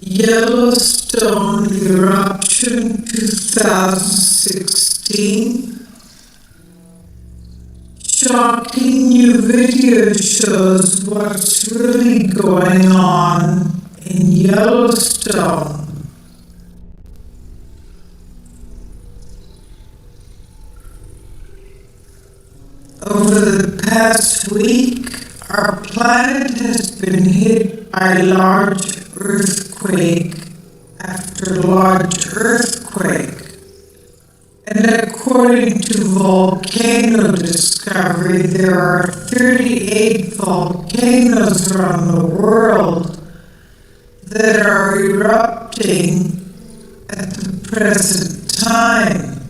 Yellowstone Eruption 2016. Shocking new video shows what's really going on in Yellowstone. Over the past week, our planet has been hit by large earthquake after large earthquake. And according to volcano discovery, there are 38 volcanoes around the world that are erupting at the present time.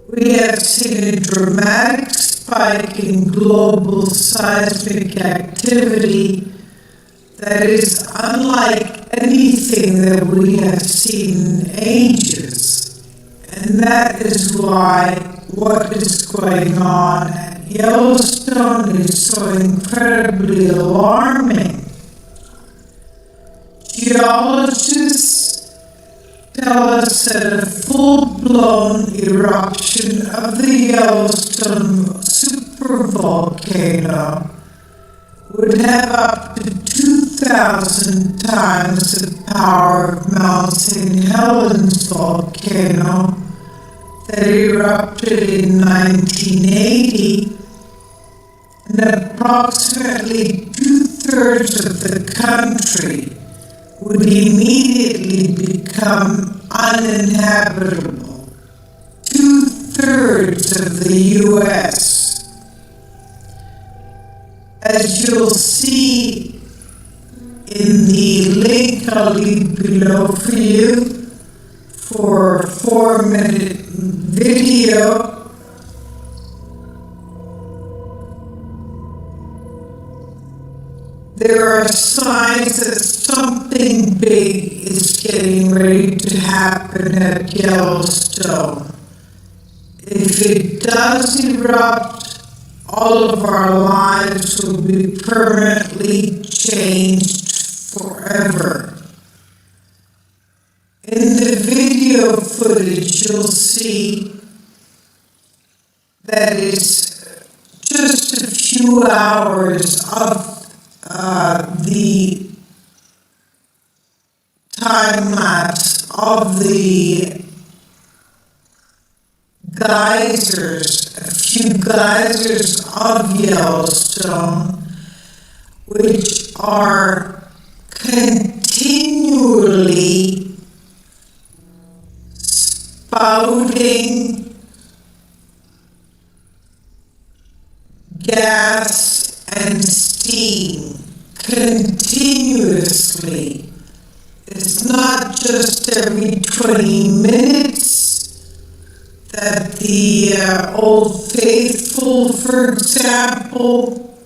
We have seen a dramatic spike in global seismic activity that is unlike anything that we have seen in ages. And that is why what is going on at Yellowstone is so incredibly alarming. Geologists tell us that a full-blown eruption of the Yellowstone supervolcano would have up to 2,000 times the power of Mount St. Helens volcano that erupted in 1980, and approximately 2/3 of the country would immediately become uninhabitable. 2/3 of the U.S. As you'll see in the link I'll leave below for you for a 4-minute video, there are signs that something big is getting ready to happen at Yellowstone. If it does erupt, all of our lives will be permanently changed forever. In the video footage, you'll see that it's just a few hours of the time lapse of the geysers, a few geysers of Yellowstone, which are continually spouting gas and steam continuously. It's not just every 20 minutes that the Old Faithful, for example,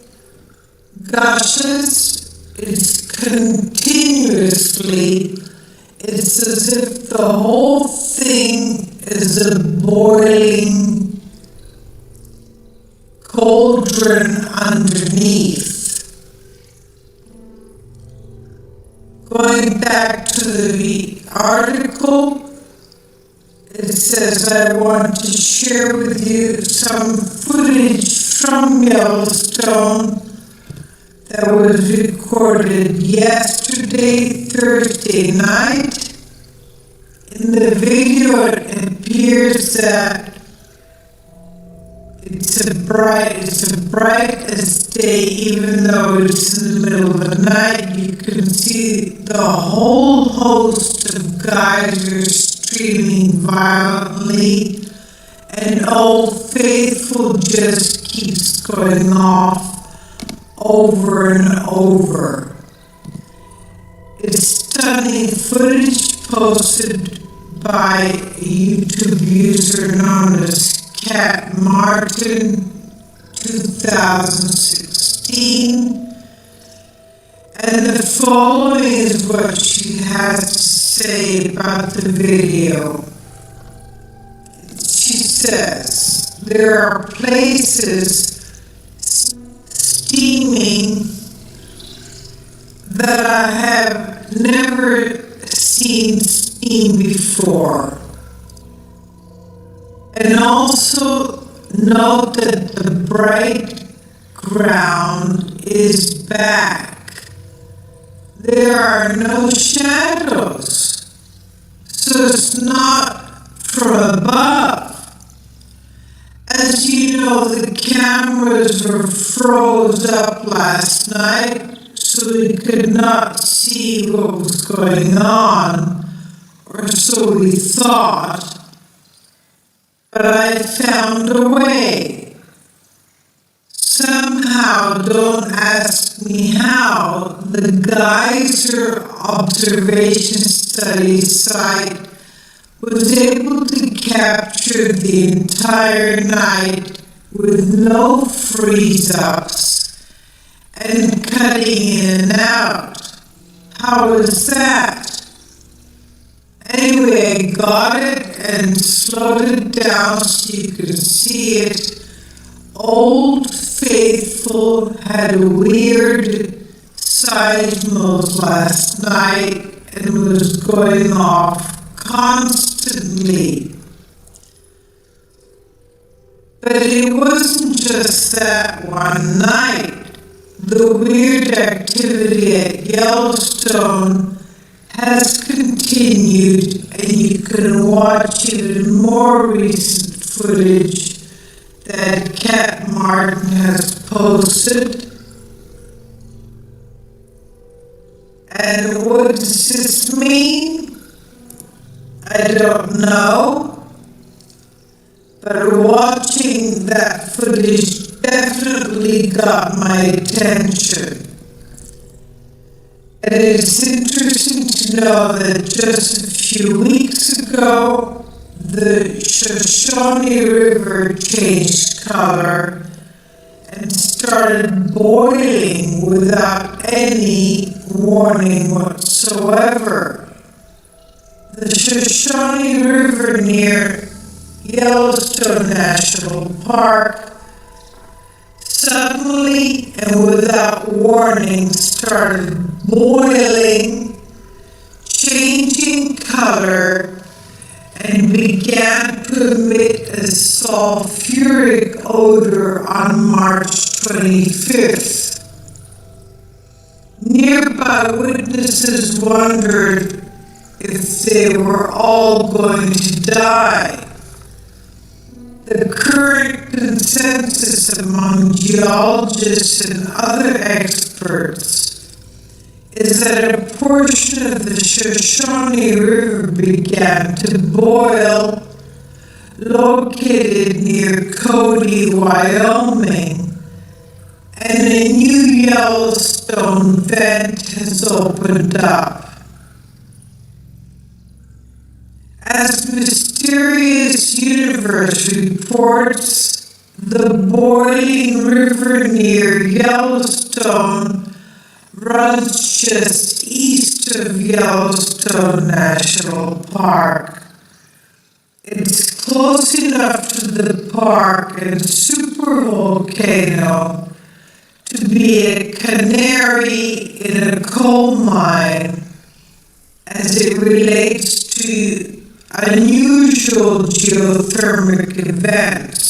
gushes. It's continuously. It's as if the whole thing is a boiling cauldron underneath. Going back to the article, it says, I want to share with you some footage from Yellowstone that was recorded yesterday, Thursday night. In the video, it appears that it's a bright as day, even though it's in the middle of the night. You can see the whole host of geysers streaming violently, and Old Faithful just keeps going off over and over. It's stunning footage posted by a YouTube user known as Cat Martin 2016, and the following is what she has to say about the video. She says, there are places steaming that I have never seen before. And also note that the bright ground is back. There are no shadows, so it's not from above. As you know, the cameras were froze up last night, so we could not see what was going on, or so we thought. But I found a way. Somehow, don't ask me how, the geyser observation study site was able to capture the entire night with no freeze-ups and cutting in and out. How was that? Anyway, I got it and slowed it down so you could see it. Old Faithful had a weird seismos last night and was going off constantly. But it wasn't just that one night. The weird activity at Yellowstone has continued, and you can watch even more recent footage that Cat Martin has posted. And what does this mean? I don't know. But watching that footage definitely got my attention. And it's interesting to know that just a few weeks ago, the Shoshone River changed color and started boiling without any warning whatsoever. The Shoshone River near Yellowstone National Park suddenly and without warning started boiling, changing color, and began to emit a sulfuric odor on March 25th. Nearby witnesses wondered if they were all going to die. The current consensus among geologists and other experts is that a portion of the Shoshone River began to boil, located near Cody, Wyoming, and a new Yellowstone vent has opened up. As Mysterious Universe reports, the boiling river near Yellowstone runs just east of Yellowstone National Park. It's close enough to the park and supervolcano to be a canary in a coal mine as it relates to unusual geothermal events.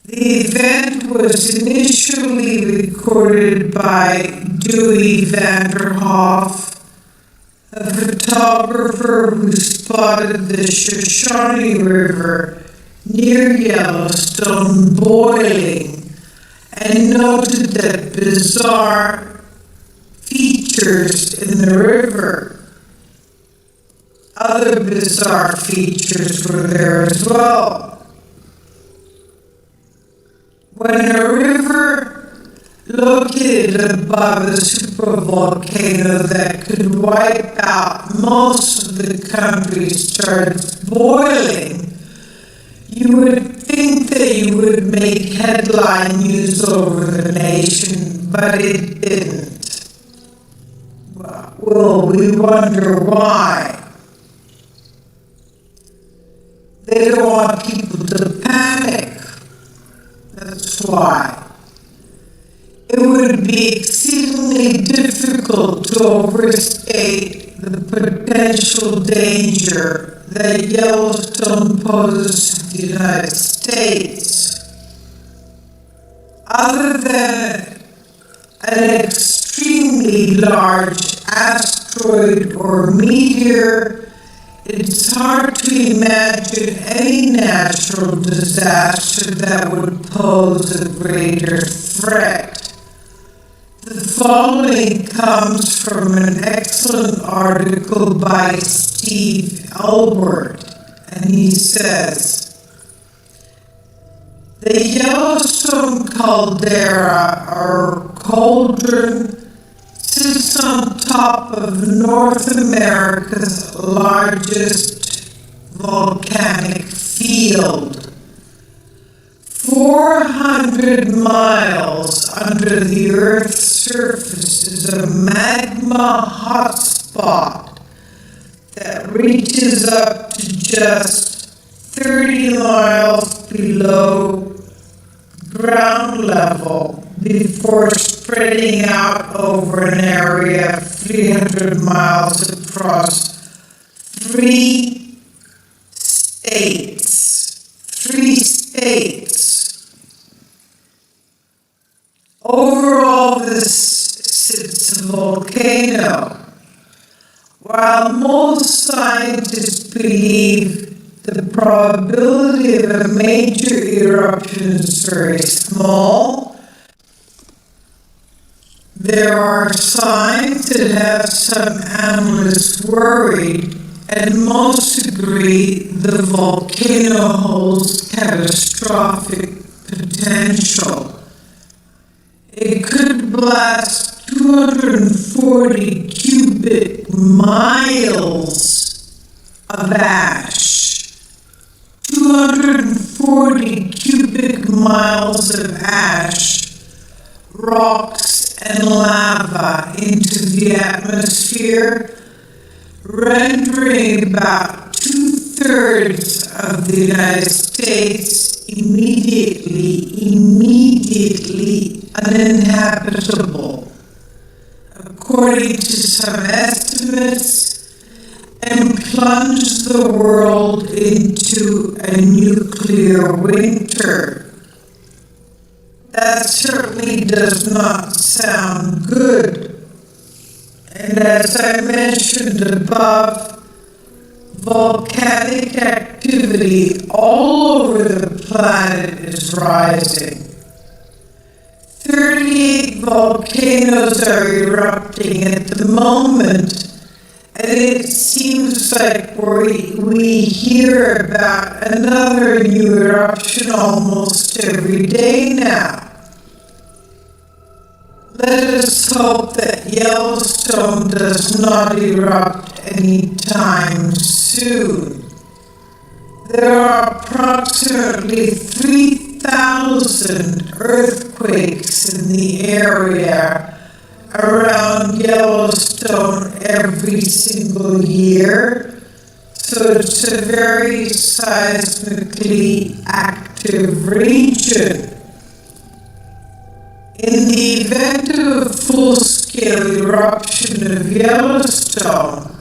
The event was initially recorded by Dewey Vanderhoff, a photographer who spotted the Shoshone River near Yellowstone boiling and noted that bizarre features in the river. Other bizarre features were there as well. When a river located above a supervolcano that could wipe out most of the country starts boiling, you would think that you would make headline news over the nation, but it didn't. Well, we wonder why. They don't want people to panic. That's why. It would be exceedingly extremely difficult to overstate the potential danger that Yellowstone poses to the United States. Other than an extremely large asteroid or meteor, it's hard to imagine any natural disaster that would pose a greater threat. The following comes from an excellent article by Steve Albert, and he says, "The Yellowstone caldera, or cauldron, sits on top of North America's largest volcanic field. 400 miles under the Earth's surface is a magma hotspot that reaches up to just 30 miles below ground level before spreading out over an area of 300 miles across three states. Overall, this sits a volcano. While most scientists believe the probability of a major eruption is very small, there are signs that have some analysts worried, and most agree the volcano holds catastrophic potential. It could blast 240 cubic miles of ash. 240 cubic miles of ash, rocks, and lava into the atmosphere, rendering about 2/3 of the United States immediately uninhabitable, according to some estimates, and plunge the world into a nuclear winter. That certainly does not sound good. And as I mentioned above, volcanic activity all over the planet is rising. 38 volcanoes are erupting at the moment, and it seems like we hear about another new eruption almost every day now. Let us hope that Yellowstone does not erupt anytime soon. There are approximately 3,000 earthquakes in the area around Yellowstone every single year, so it's a very seismically active region. In the event of a full-scale eruption of Yellowstone,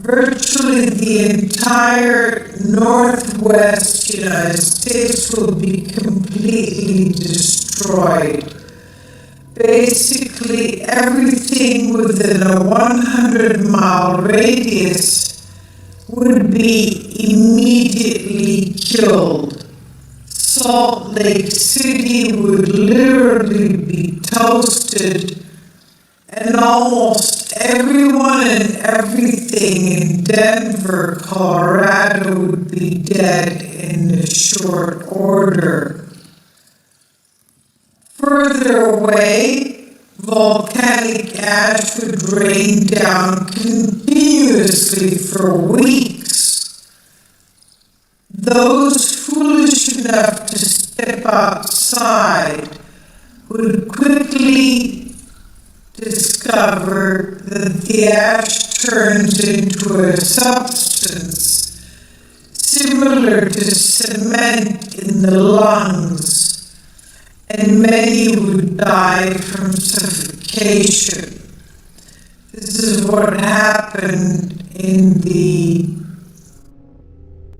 virtually the entire northwest United States will be completely destroyed. Basically, everything within a 100-mile radius would be immediately killed. Salt Lake City would literally be toasted, and almost everyone and everything in Denver, Colorado would be dead in short order. Further away, volcanic ash would rain down continuously for weeks. Those foolish enough to step outside would quickly discover that the ash turns into a substance similar to cement in the lungs, and many would die from suffocation. education. This is what happened in the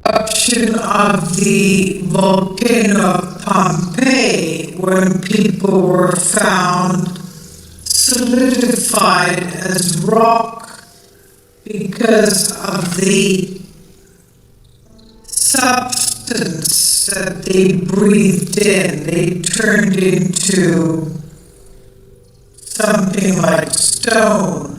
eruption of the volcano of Pompeii, when people were found solidified as rock because of the substance that they breathed in. They turned into something like stone.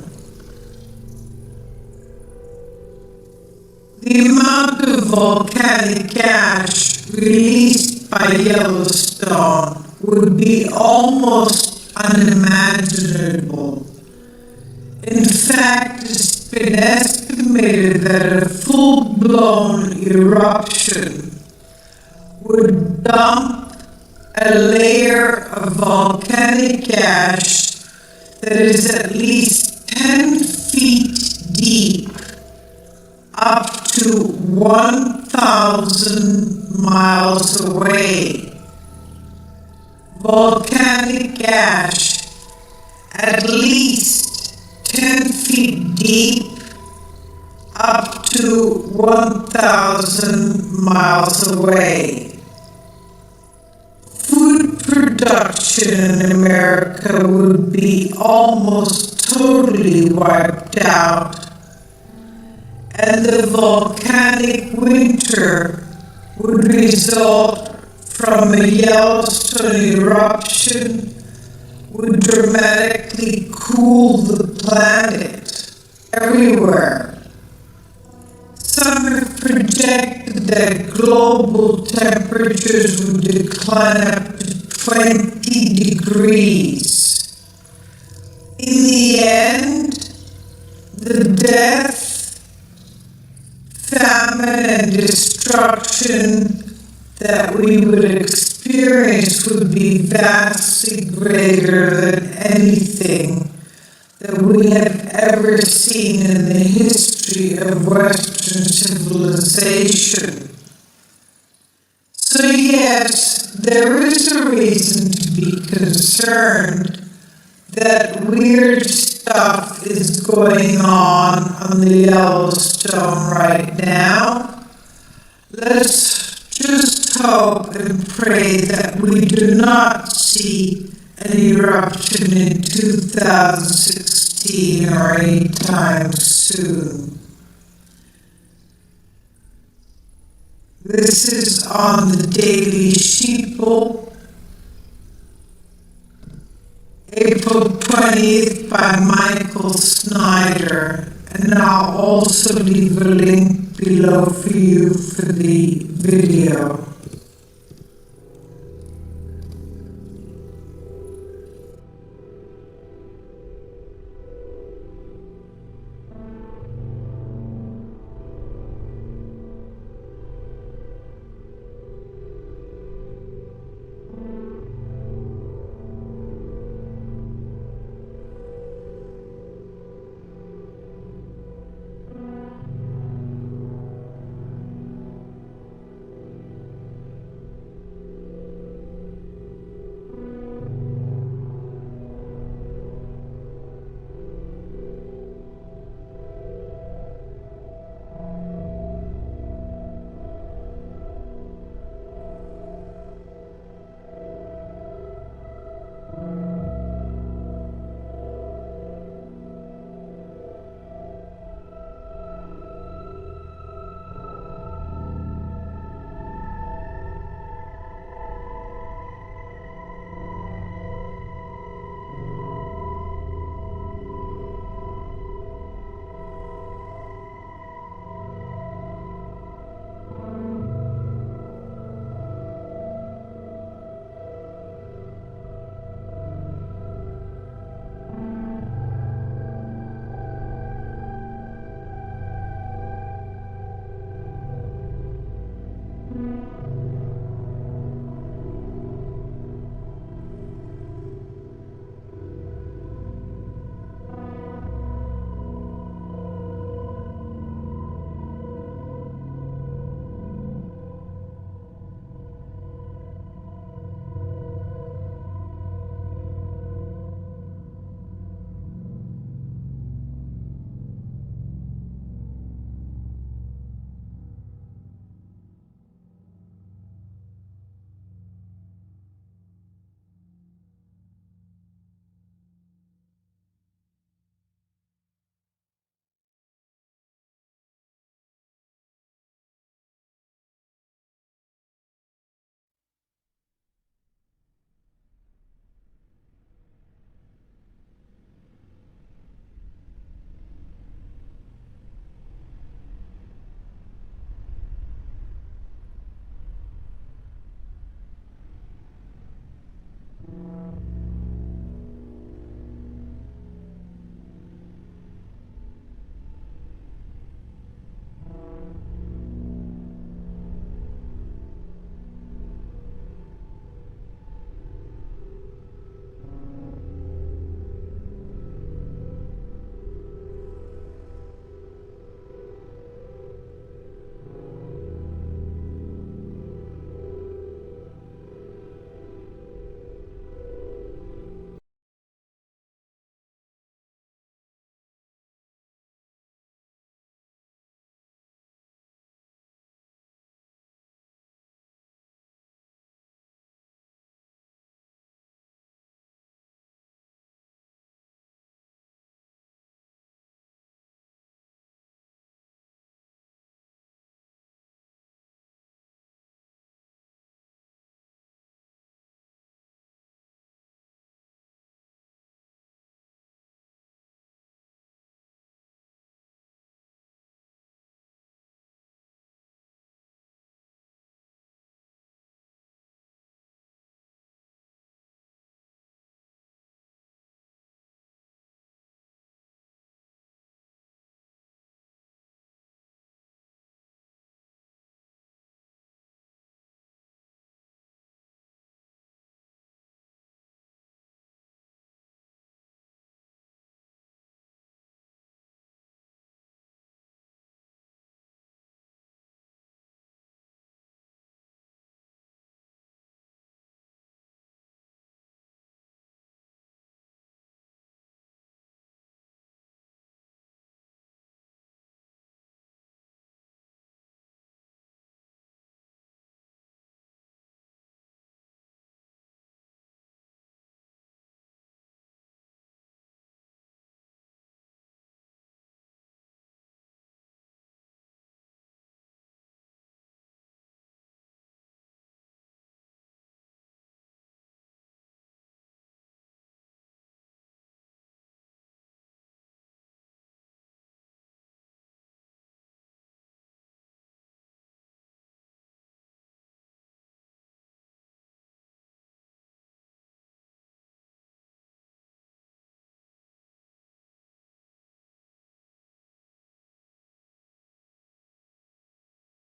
The amount of volcanic ash released by Yellowstone would be almost unimaginable. In fact, it's been estimated that a full-blown eruption would dump a layer of volcanic ash that is at least 10 feet deep, up to 1,000 miles away. Volcanic ash at least 10 feet deep, up to 1,000 miles away. Food production in America would be almost totally wiped out, and the volcanic winter would result from a Yellowstone eruption would dramatically cool the planet everywhere. Some have projected that global temperatures would decline up to 20 degrees. In the end, the death, famine, and destruction that we would experience would be vastly greater than anything that we have ever seen in the history of Western civilization. So yes, there is a reason to be concerned that weird stuff is going on the Yellowstone right now. Let's just hope and pray that we do not see an eruption in 2016 or anytime soon. This is on the Daily Sheeple, April 20th by Michael Snyder, and I'll also leave a link below for you for the video.